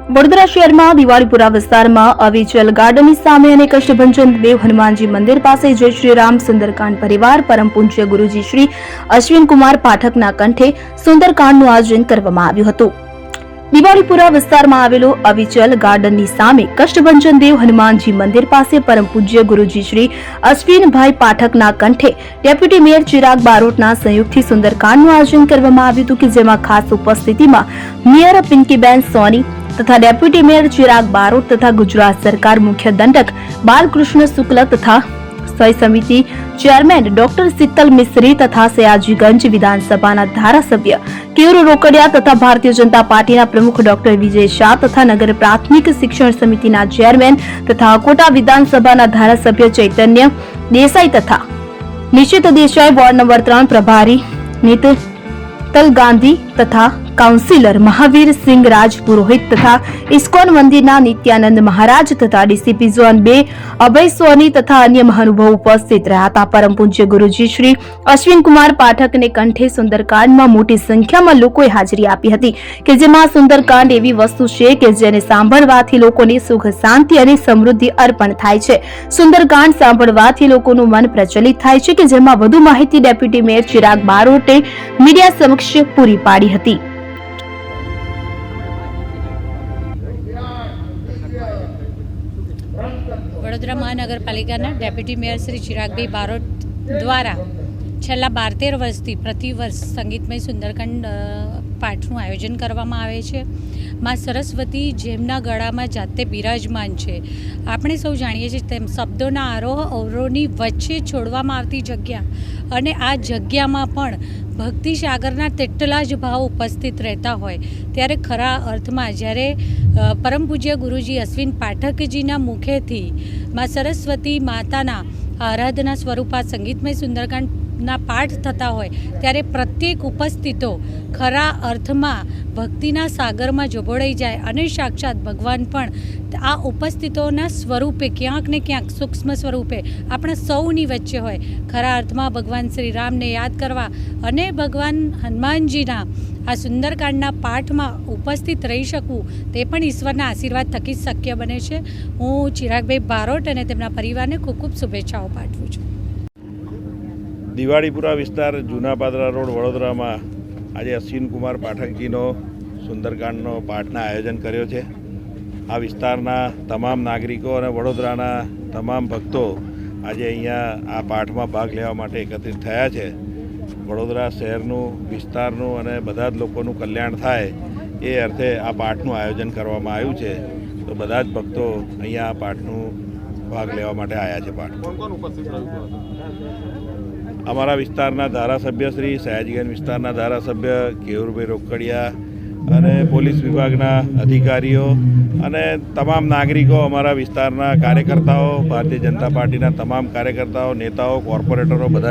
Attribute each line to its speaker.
Speaker 1: વડોદરા શહેરમાં દિવાળીપુરા વિસ્તારમાં અવિચલ ગાર્ડનની સામે અને કષ્ટભંજન દેવ હનુમાનજી મંદિર પાસે જય શ્રી રામ સુંદરકાંડ પરિવાર પરમ પૂજ્ય ગુરુજી શ્રી અશ્વિનકુમાર પાઠકના કંઠે સુંદરકાંડનું આયોજન કરવામાં આવ્યું હતું। દિવાળીપુરા વિસ્તારમાં આવેલું અવિચલ ગાર્ડનની સામે કષ્ટભંજન દેવ હનુમાનજી મંદિર પાસે પરમ પૂજ્ય ગુરુજી શ્રી અશ્વિનભાઈ પાઠકના કંઠે ડેપ્યુટી મેયર ચિરાગ બારોટના સંયુક્તથી સુંદરકાંડનું આયોજન કરવામાં આવ્યું હતું, કે જેમાં ખાસ ઉપસ્થિતિમાં મેયર પિંકીબેન સોની તથા ડેપ્યુટી મેયર ચિરાગ બારોટ તથા ગુજરાત સરકાર મુખ્ય દંડક બાલકૃષ્ણ શુક્લ તથા સ્થાયી સમિતિ ચેરમેન ડોક્ટર શીતલ મિશ્રી તથા સયાજીગંજ વિધાનસભાના ધારાસભ્ય કેયુર રોકડિયા તથા ભારતીય જનતા પાર્ટીના પ્રમુખ ડોક્ટર વિજય શાહ તથા નગર પ્રાથમિક શિક્ષણ સમિતિના ચેરમેન તથા કોટા વિધાનસભાના ધારાસભ્ય ચૈતન્ય દેસાઈ તથા નિશિત દેસાઈ, વોર્ડ નંબર 3 પ્રભારી નીતલ ગાંધી તથા કાઉન્સિલર મહાવીર સિંહ રાજ પુરોહિત તથા ઇસ્કોન મંદિરના નિત્યાનંદ મહારાજ તથા ડીસીપી ઝોન 2 અભય સોની તથા અન્ય મહાનુભાવો ઉપસ્થિત રહ્યા હતા। પરમ પૂજ્ય ગુરુજી શ્રી અશ્વિનકુમાર પાઠકને કંઠે સુંદરકાંડમાં મોટી સંખ્યામાં લોકોએ હાજરી આપી હતી, કે જેમાં સુંદરકાંડ એવી વસ્તુ છે કે જેને સાંભળવાથી લોકોને સુખ, શાંતિ અને સમૃદ્ધિ અર્પણ થાય છે। સુંદરકાંડ સાંભળવાથી લોકોનું મન પ્રચલિત થાય છે, કે જેમાં વધુ માહિતી ડેપ્યુટી મેયર ચિરાગ બારોટે મીડિયા સમક્ષ પૂરી પાડી હતી।
Speaker 2: વડોદરા મહાનગરપાલિકાના ડેપ્યુટી મેયર શ્રી ચિરાગભાઈ બારોટ દ્વારા છેલ્લા 12-13 વર્ષથી પ્રતિવર્ષ સંગીતમય સુંદરકાંડ પાઠનું આયોજન કરવામાં આવે છે। માં સરસ્વતી જેમના ગળામાં જાતે બિરાજમાન છે। આપણે સૌ જાણીએ છીએ તેમ શબ્દોના આરોહ અવરોહની વચ્ચે છોડવામાં આવતી જગ્યા, અને આ જગ્યામાં પણ ભક્તિ સાગરના તેટલા જ ભાવ ઉપસ્થિત રહેતા હોય ત્યારે ખરા અર્થમાં જ્યારે પરમ પૂજ્ય ગુરુજી અશ્વિન પાઠકજીના મુખેથી માં સરસ્વતી માતાના આરાધના સ્વરૂપા સંગીતમય સુંદરકાંડના પાઠ થતા હોય ત્યારે પ્રત્યેક ઉપસ્થિતો ખરા અર્થમાં ભક્તિના સાગરમાં જોબોળાઈ જાય, અને સાક્ષાત ભગવાન પણ આ ઉપસ્થિતોના સ્વરૂપે ક્યાંક ને ક્યાંક સૂક્ષ્મ સ્વરૂપે આપણા સૌની વચ્ચે હોય। ખરા અર્થમાં ભગવાન શ્રી રામને યાદ કરવા અને ભગવાન હનુમાનજીના આ સુંદરકાંડના પાઠમાં ઉપસ્થિત રહી શકવું તે પણ ઈશ્વરના આશીર્વાદ થકી શક્ય બને છે। હું ચિરાગભાઈ બારોટ અને તેમના પરિવારને ખૂબ ખૂબ શુભેચ્છાઓ પાઠવું છું।
Speaker 3: દિવાળીપુરા વિસ્તાર જૂના પાદરા રોડ વડોદરામાં આજે અશ્વિનકુમાર પાઠકજીનો સુંદરકાંડનો પાઠના આયોજન કર્યો છે। આ વિસ્તારના તમામ નાગરિકો અને વડોદરાના તમામ ભક્તો આજે અહીંયા આ પાઠમાં ભાગ લેવા માટે એકત્રિત થયા છે। વડોદરા શહેરનું, વિસ્તારનું અને બધા જ લોકોનું કલ્યાણ થાય એ અર્થે આ પાઠનું આયોજન કરવામાં આવ્યું છે। તો બધા જ ભક્તો અહીંયા આ પાઠનું ભાગ લેવા માટે આવ્યા છે। પાઠ અમારા વિસ્તારના ધારાસભ્ય શ્રી સયાજીગંજ વિસ્તારના ધારાસભ્ય કેયુરભાઈ રોકડિયા અને પોલીસ વિભાગના અધિકારીઓ અને તમામ નાગરિકો, અમારા વિસ્તારના કાર્યકર્તાઓ, ભારતીય જનતા પાર્ટીના તમામ કાર્યકર્તાઓ, નેતાઓ, કોર્પોરેટરો બધા